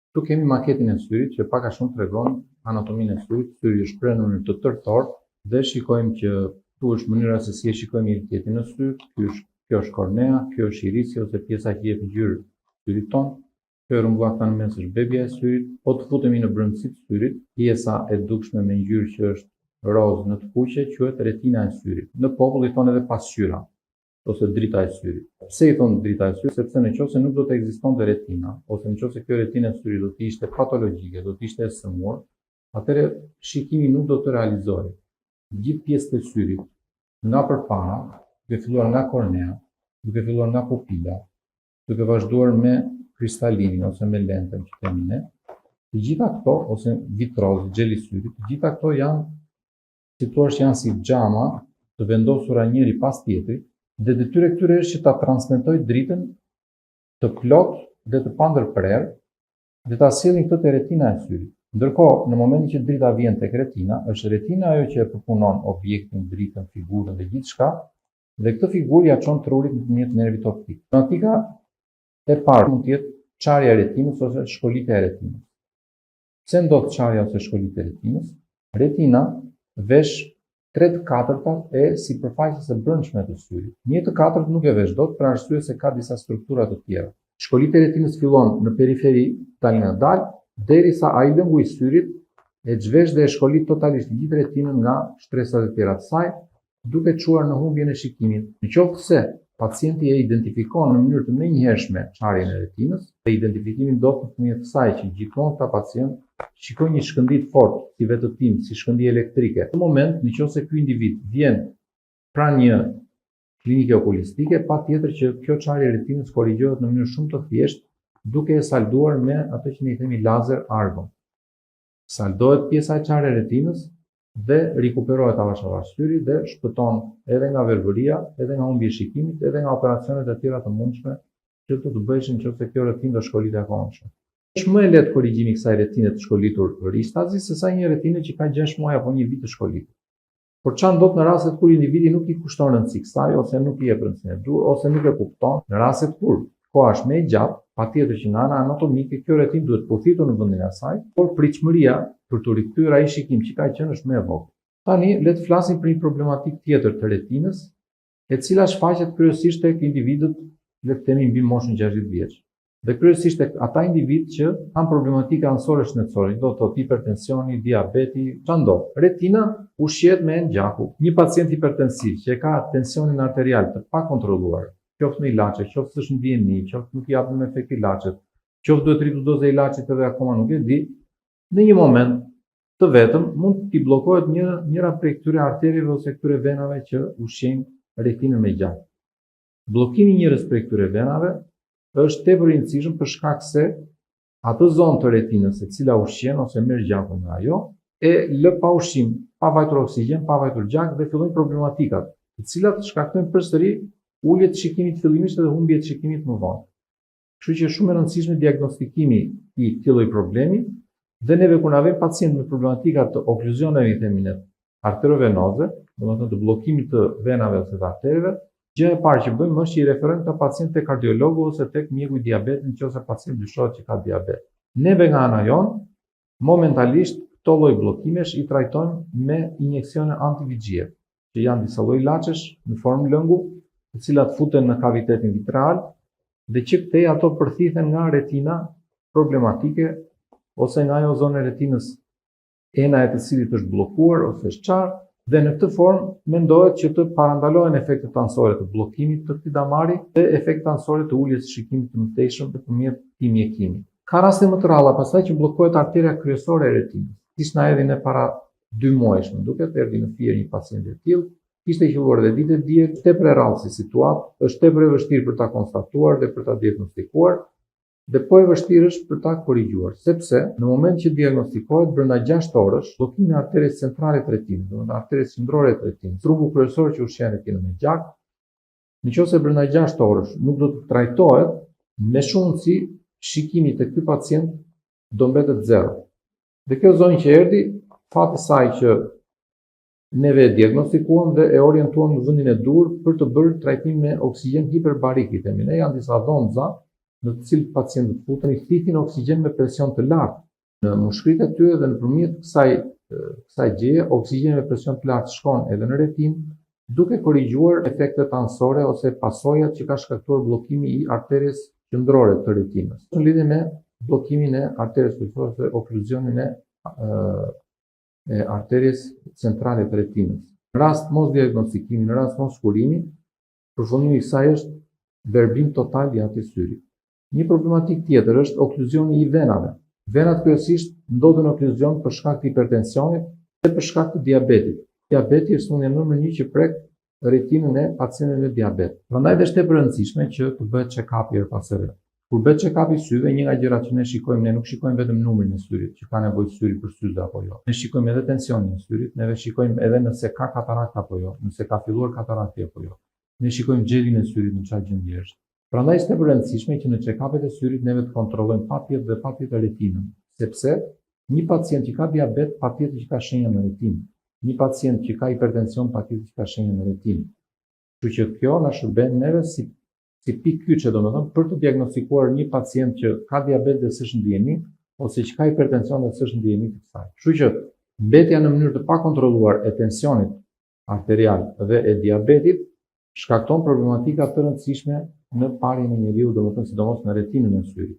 Këtu kemi maketin e syrit që pak a shumë tregon anatominë e syrit. Syri është shprehur në mënyrë të tërthorë dhe shikojmë që këtu është mënyra se si e shikojmë iritetin në sy. Kjo është kornea, kjo është irisi ose pjesa që jep ngjyrë syrit tonë. Kjo rrumbullakta në mes është bebja e syrit. Po të futemi në brendësi të syrit, pjesa e dukshme me ngjyrë që është rozë në të kuqe quhet retina e syrit. Në popull i thonë edhe pasqyra ose drita e syrit. Pse i thonë drita e syrit? Sepse nëse nuk do të ekzistonte retina, ose nëse kjo retinë e syrit do të ishte patologjike, do të ishte e sëmurë, atëherë shikimi nuk do të realizohej. Gjithë pjesët e syrit, nga përpara, duke filluar nga kornea, duke filluar nga pupila, duke vazhduar me kristalinin ose me lentën që kemi ne, të gjitha këto ose vitroz, xheli i syrit, të gjitha këto janë situash janë si xhama të vendosura njëri pas tjetrit, dhe detyra e këtyre është që ta transmetojë dritën të plot dhe të pandërprer dhe ta sjellin këtë te retina e syrit. Ndërkohë, në momentin që drita vjen tek retina, është retina ajo që e përpunon objektin, dritën, figurën dhe gjithçka, dhe këtë figurë ja çon trurit nëpërmjet nervit optik. Problematika e parë mund të jetë çarja e retinës ose shkolitja e retinës. Pse ndodh çarja ose shkolitja e retinës? Retina vesh 3/4 e sipërfaqes së brendshme të syrit. 1/4 nuk e vesh dot për arsye se ka disa struktura të tjera. Shkolitja e retinës fillon në periferi dal derisa ai lëngu i syrit e zhvesh dhe e shkolit totalisht gjithë retinën nga shtresat e tjera të saj, duke çuar në humbjen e shikimit. Nëse pacienti e identifikon në mënyrë të menjëhershme çarjen e retinës, dhe identifikimi ndodh nëpërmjet kësaj që gjithmonë ta pacient shikojnë një shkëndijë të fortë, si vetëtim, si shkëndijë elektrike. Në moment, nëse ky individ vjen pranë një klinike okulistike, patjetër që kjo çarje e retinës korrigjohet në mënyrë shumë të thjeshtë, duke e salduar me atë që ne i themi lazer argon. Saldohet pjesa e çarjes e retinës dhe rikuperohet avash syri dhe shpëton edhe nga verbëria, edhe nga humbja e shikimit, edhe nga operacionet e tjera të mundshme që do të bëheshin nëse kjo retinë do shkolitet akoma më shumë. Është më e lehtë korrigjimi i kësaj retine të shkolitur ristazi sesa një retinë që ka 6 muaj apo 1 vit të shkolitur. Por çfarë ndodh në rastet kur individi nuk i kushton rëndësi kësaj ose nuk i jep rëndësinë e duhur ose nuk e kupton? Në rastet kur koha është më e gjatë, patjetër që nga ana anatomike kjo retinë duhet pothitur në vendin e saj, por pritshmëria për të rikthyer ai shikim që ka qenë është më e vogël. Tani le të flasim për një problematikë tjetër të retinës, e cila shfaqet kryesisht tek individët, le të themi mbi moshën 60 vjeç. Dhe kryesisht tek ata individ që kanë problematika anësore shëndetësore, do të thotë hipertensioni, diabeti, çfarë ndodh? Retina ushqehet me enë gjaku. Një pacient hipertensiv që ka tensionin arterial të pakontrolluar, qoftë me ilaçe, qoftë s'është në dieni, qoftë nuk i japin me efekt ilaçet, qoftë duhet rritur doza e ilaçit edhe akoma nuk e di, në një moment të vetëm mund t'i bllokohet njëra prej këtyre arterieve ose këtyre venave që ushqejnë retinën me gjak. Bllokimi i njërës prej këtyre venave është tepër i rëndësishëm për shkak se atë zonë të retinës e cila ushqen ose merr gjakun nga ajo e lë pa ushqim, pa vajtur oksigjen, pa vajtur gjak dhe fillojnë problematikat, të cilat shkaktojnë përsëri ulje të shikimit fillimisht dhe humbje të shikimit më vonë. Kështu që është shumë e rëndësishme diagnostikimi i këtij lloji problemi dhe neve kur na vjen pacient me problematika të okluzioneve i themi ne arteriovenoze, domethënë të bllokimit të venave ose të artereve, gjëja e parë që bëjmë është që i referojmë këtë pacient tek kardiologu ose tek mjeku i diabetit nëse pacienti dyshohet që ka diabet. Neve nga ana jon, momentalisht këto lloj bllokimesh i trajtojmë me injeksione antivigjie, që janë disa lloj ilaçesh në formë lëngu, të cilat futen në kavitetin vitreal dhe që këtej ato përthithen nga retina problematike ose nga ajo zonë e retinës ena e të cilit është bllokuar ose është qarë, dhe në këtë formë mendohet që të parandalohen efektet anësore të bllokimit të këtij damari dhe efektet anësore të uljes së shikimit të mëtejshëm nëpërmjet këtij mjekimi. Ka raste më të rralla pastaj që bllokohet arteria kryesore e retinës. Siç na erdhi në para 2 muajsh, më duket, erdhi në Fier një pacient i tillë, kishte qelluar dhe ditë dje, tepër e rrallë si situatë, është tepër e vështirë për ta konstatuar dhe për ta diagnostikuar, dhe po e vështirë është për ta korrigjuar, sepse në moment që diagnostikohet brenda 6 orësh, bllokimi i arterisë centrale të retinës, domethënë arterisë qendrore të retinës, trupu kryesor që ushqen retinën me gjak, nëse brenda 6 orësh nuk do të trajtohet, me shumë mundësi shikimi tek ky pacient do mbetet zero. Dhe kjo zonjë që erdhi, fati saj që neve e diagnostikuam dhe e orientuam në vendin e dur për të bërë trajtim me oksigjen hiperbarik, i themi ne, janë disa dhomza në të cilët pacientët futen i thithin oksigjen me presion të lartë. Në mushkëritë e tyre dhe nëpërmjet kësaj gjeje, oksigjeni me presion të lartë shkon edhe në retinë, duke korrigjuar efektet anësore ose pasojat që ka shkaktuar bllokimi i arterjes qendrore të retinës. Në lidhje me bllokimin e arterjes qendrore ose okluzionin e arterjes centrale të retinës. Në rast mos diagnostikimi, në rast mos kurimi, përfundimi i kësaj është verbim total i atij syri. Një problematik tjetër është okluzioni i venave. Venat kryesisht ndodhen okluzion për shkak të hipertensionit dhe për shkak të diabetit. Diabeti është sëmundja numër 1 që prek retinën e pacientëve me diabet. Prandaj është e rëndësishme që të bëhet check-up-i her pas here. Kur bëhet check-up i syve, një nga gjërat që ne nuk shikojmë vetëm numrin e syrit, që ka nevojë syri për syze apo jo. Ne shikojmë edhe tensionin e syrit, ne shikojmë edhe nëse ka katarakt apo jo, nëse ka filluar katarakti apo jo. Ne shikojmë gjelin e syrit në çfarë gjendje është. Prandaj është e rëndësishme që në check-up-et e syrit neve të kontrollojmë patjetër retinën, sepse një pacient që ka diabet patjetër që ka shenja në retinë. Një pacient që ka hipertension patjetër që ka shenja në retinë. Kështu që kjo na shërben neve si pikë kyçe, domethënë, për të diagnostikuar një pacient që ka diabet dhe s'është ndjeni, ose që ka hipertension dhe s'është ndjeni të kësaj. Kështu që mbetja në mënyrë të pakontrolluar e tensionit arterial dhe e diabetit shkakton problematika të rëndësishme në parjen e njeriu, domethënë sidomos në retinën e syrit.